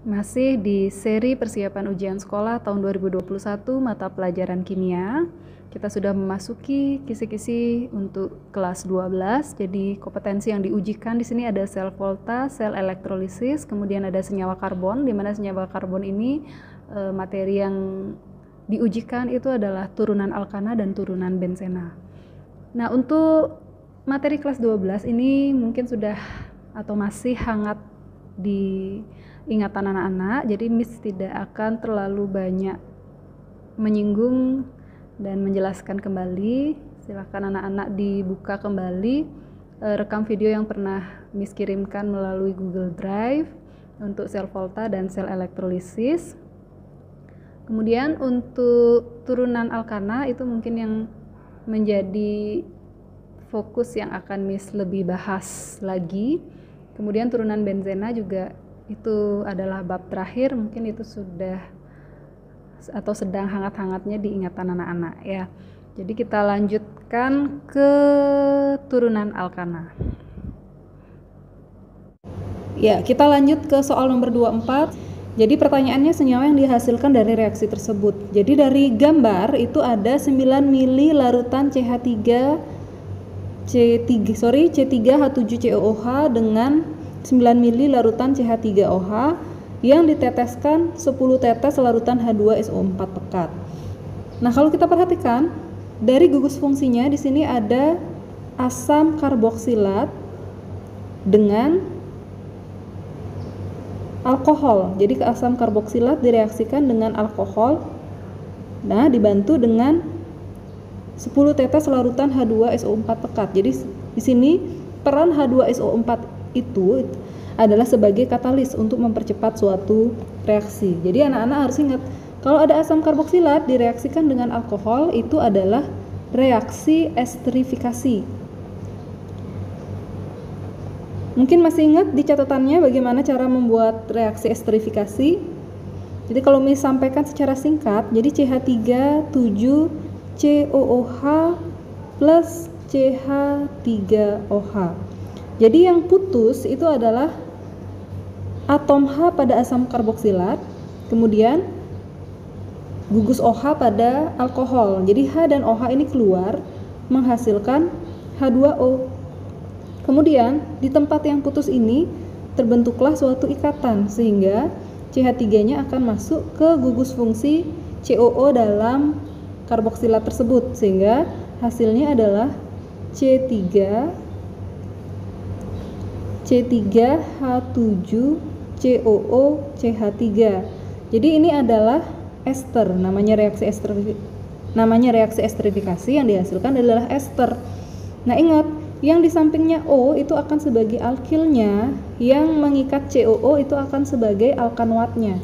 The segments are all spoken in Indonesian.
Masih di seri persiapan ujian sekolah tahun 2021 mata pelajaran kimia. Kita sudah memasuki kisi-kisi untuk kelas 12. Jadi kompetensi yang diujikan di sini ada sel volta, sel elektrolisis, kemudian ada senyawa karbon, di mana senyawa karbon ini materi yang diujikan itu adalah turunan alkana dan turunan benzena. Nah, untuk materi kelas 12 ini mungkin sudah atau masih hangat di ingatan anak-anak, jadi Miss tidak akan terlalu banyak menyinggung dan menjelaskan kembali. Silakan anak-anak dibuka kembali rekam video yang pernah Miss kirimkan melalui Google Drive untuk sel volta dan sel elektrolisis. Kemudian untuk turunan alkana itu mungkin yang menjadi fokus yang akan Miss lebih bahas lagi. Kemudian turunan benzena juga itu adalah bab terakhir, mungkin itu sudah atau sedang hangat-hangatnya diingatan anak-anak ya. Jadi kita lanjutkan ke turunan alkana. Ya, kita lanjut ke soal nomor 24. Jadi pertanyaannya senyawa yang dihasilkan dari reaksi tersebut. Jadi dari gambar itu ada 9 mili larutan C3H7COOH dengan 9 mili larutan CH3OH yang diteteskan 10 tetes larutan H2SO4 pekat. Nah, kalau kita perhatikan dari gugus fungsinya di sini ada asam karboksilat dengan alkohol. Jadi asam karboksilat direaksikan dengan alkohol. Nah, dibantu dengan 10 tetes larutan H2SO4 pekat. Jadi di sini peran H2SO4 itu adalah sebagai katalis untuk mempercepat suatu reaksi. Jadi anak-anak harus ingat, kalau ada asam karboksilat direaksikan dengan alkohol itu adalah reaksi esterifikasi. Mungkin masih ingat di catatannya bagaimana cara membuat reaksi esterifikasi. Jadi kalau Miss sampaikan secara singkat, jadi CH3 7COOH plus CH3OH. Jadi yang putus itu adalah atom H pada asam karboksilat, kemudian gugus OH pada alkohol. Jadi H dan OH ini keluar menghasilkan H2O. Kemudian di tempat yang putus ini terbentuklah suatu ikatan sehingga CH3-nya akan masuk ke gugus fungsi COO dalam karboksilat tersebut sehingga hasilnya adalah C3H7COOCH3. Jadi ini adalah ester, namanya reaksi esterifikasi yang dihasilkan adalah ester. Nah, ingat, yang di sampingnya O itu akan sebagai alkilnya, yang mengikat COO itu akan sebagai alkanoatnya.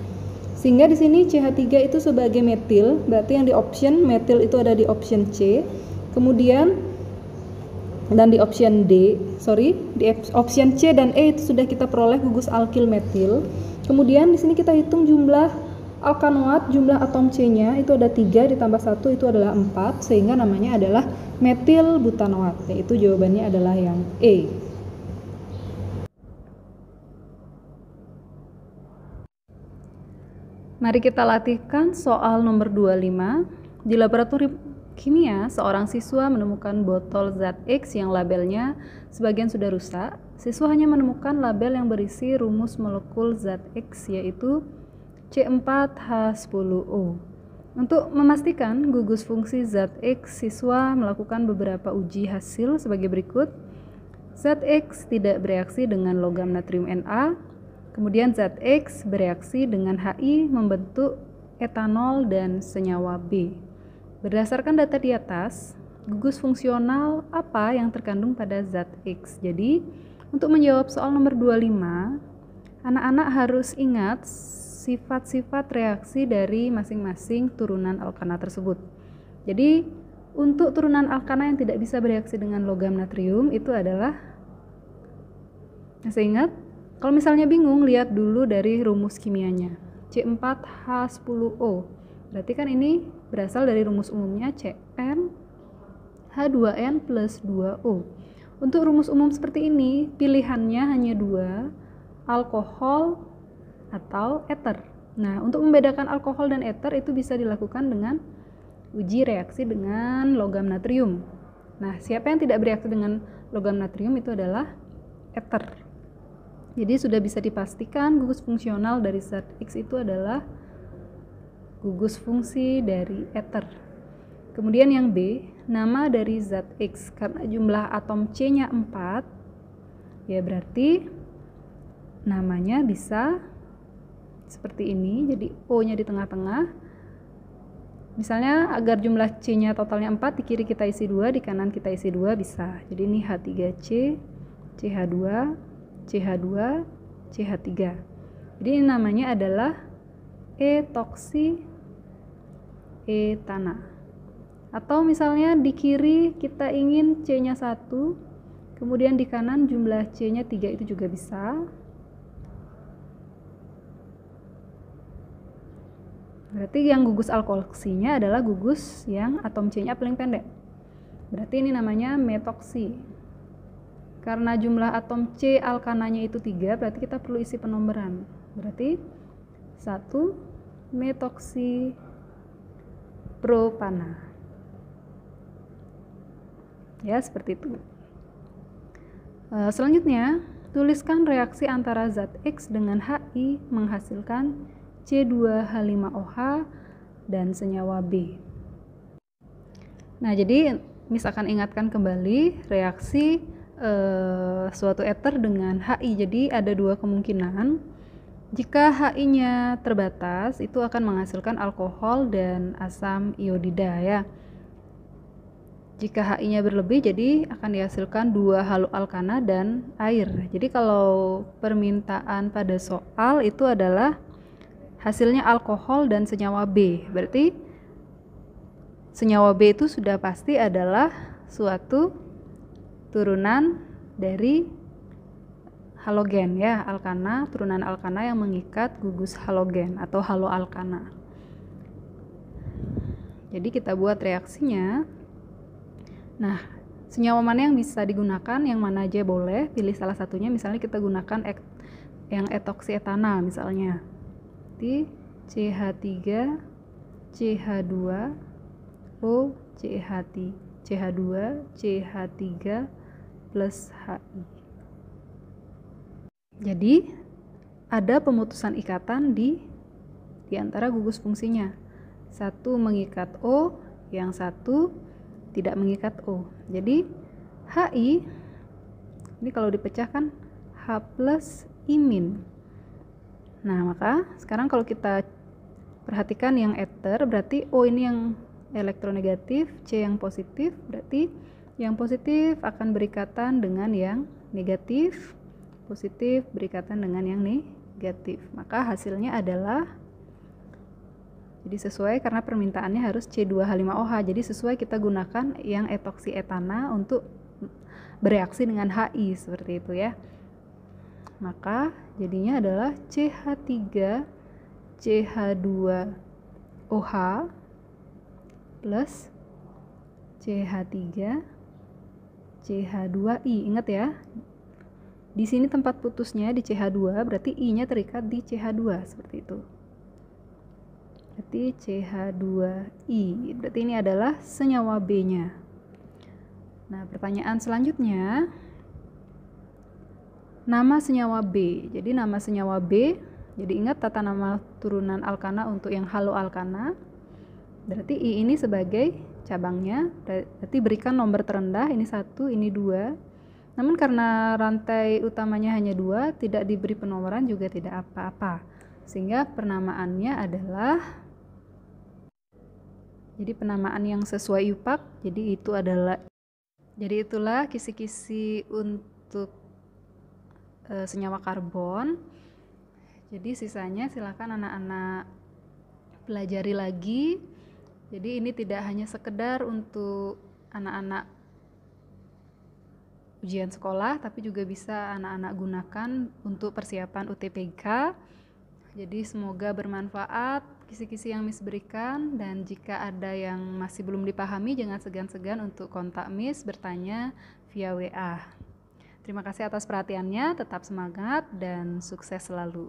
Sehingga di sini CH3 itu sebagai metil, berarti yang di option metil itu ada di option C. Kemudian dan di option di option C dan E itu sudah kita peroleh gugus alkil metil. Kemudian di sini kita hitung jumlah alkanoat, jumlah atom C-nya itu ada 3 ditambah 1 itu adalah 4 sehingga namanya adalah metil butanoat. Yaitu jawabannya adalah yang E. Mari kita latihkan soal nomor 25. Di laboratorium kimia, seorang siswa menemukan botol zat X yang labelnya sebagian sudah rusak. Siswa hanya menemukan label yang berisi rumus molekul zat X yaitu C4H10O. Untuk memastikan gugus fungsi zat X, siswa melakukan beberapa uji hasil sebagai berikut. Zat X tidak bereaksi dengan logam natrium Na. Kemudian zat X bereaksi dengan Hi membentuk etanol dan senyawa B. Berdasarkan data di atas, gugus fungsional apa yang terkandung pada zat X? Jadi, untuk menjawab soal nomor 25, anak-anak harus ingat sifat-sifat reaksi dari masing-masing turunan alkana tersebut. Jadi, untuk turunan alkana yang tidak bisa bereaksi dengan logam natrium itu adalah, masih ingat? Kalau misalnya bingung, lihat dulu dari rumus kimianya. C4H10O. Berarti kan ini berasal dari rumus umumnya Cn H2n plus 2O. Untuk rumus umum seperti ini, pilihannya hanya 2, alkohol atau ether. Nah, untuk membedakan alkohol dan ether itu bisa dilakukan dengan uji reaksi dengan logam natrium. Nah, siapa yang tidak bereaksi dengan logam natrium itu adalah ether. Jadi sudah bisa dipastikan gugus fungsional dari zat X itu adalah gugus fungsi dari ether. Kemudian yang B, nama dari zat X karena jumlah atom C-nya 4, ya berarti namanya bisa seperti ini, jadi O-nya di tengah-tengah. Misalnya agar jumlah C-nya totalnya 4, di kiri kita isi 2, di kanan kita isi 2 bisa. Jadi ini H3C, CH2, CH2, CH3. Jadi ini namanya adalah etoksi etana. Atau misalnya di kiri kita ingin C-nya 1, kemudian di kanan jumlah C-nya 3, itu juga bisa. Berarti yang gugus alkoksinya adalah gugus yang atom C-nya paling pendek. Berarti ini namanya metoksi. Karena jumlah atom C alkananya itu 3, berarti kita perlu isi penombran. Berarti 1 metoksi propana. Ya, seperti itu. Selanjutnya, tuliskan reaksi antara zat X dengan HI menghasilkan C2H5OH dan senyawa B. Nah, jadi misalkan ingatkan kembali reaksi suatu ether dengan HI. Jadi ada dua kemungkinan. Jika HI-nya terbatas, itu akan menghasilkan alkohol dan asam iodida ya. Jika HI-nya berlebih, jadi akan dihasilkan 2 haloalkana dan air. Jadi kalau permintaan pada soal itu adalah hasilnya alkohol dan senyawa B. Berarti senyawa B itu sudah pasti adalah suatu turunan dari halogen ya, alkana, turunan alkana yang mengikat gugus halogen atau haloalkana. Jadi kita buat reaksinya. Nah, senyawa mana yang bisa digunakan, yang mana aja boleh, pilih salah satunya. Misalnya kita gunakan yang etoksi etana misalnya. Di CH3, CH2, O, CH2, CH3 plus HI. Jadi ada pemutusan ikatan di antara gugus fungsinya. Satu mengikat O, yang satu tidak mengikat O. Jadi HI ini kalau dipecahkan H plus I-. Nah, maka sekarang kalau kita perhatikan yang ether, berarti O ini yang elektronegatif, C yang positif, berarti yang positif akan berikatan dengan yang negatif, positif berikatan dengan yang negatif. Maka hasilnya adalah, jadi sesuai karena permintaannya harus C2H5OH, jadi sesuai kita gunakan yang etoksi etana untuk bereaksi dengan HI seperti itu ya. Maka jadinya adalah CH3 CH2OH plus CH3 CH2I. Ingat ya, di sini tempat putusnya di CH2, berarti I-nya terikat di CH2 seperti itu. Berarti CH2I, berarti ini adalah senyawa B-nya. Nah, pertanyaan selanjutnya, nama senyawa B. Jadi nama senyawa B, jadi ingat tata nama turunan alkana untuk yang haloalkana. Berarti I ini sebagai cabangnya, berarti berikan nomor terendah, ini 1, ini 2. Namun karena rantai utamanya hanya 2, tidak diberi penomoran juga tidak apa-apa. Sehingga penamaannya adalah, jadi penamaan yang sesuai UPAC, jadi itulah kisi-kisi untuk senyawa karbon. Jadi sisanya silakan anak-anak pelajari lagi. Jadi ini tidak hanya sekedar untuk anak-anak ujian sekolah, tapi juga bisa anak-anak gunakan untuk persiapan UTBK. Jadi semoga bermanfaat kisi-kisi yang Miss berikan, dan jika ada yang masih belum dipahami jangan segan-segan untuk kontak Miss bertanya via WA. Terima kasih atas perhatiannya, tetap semangat dan sukses selalu.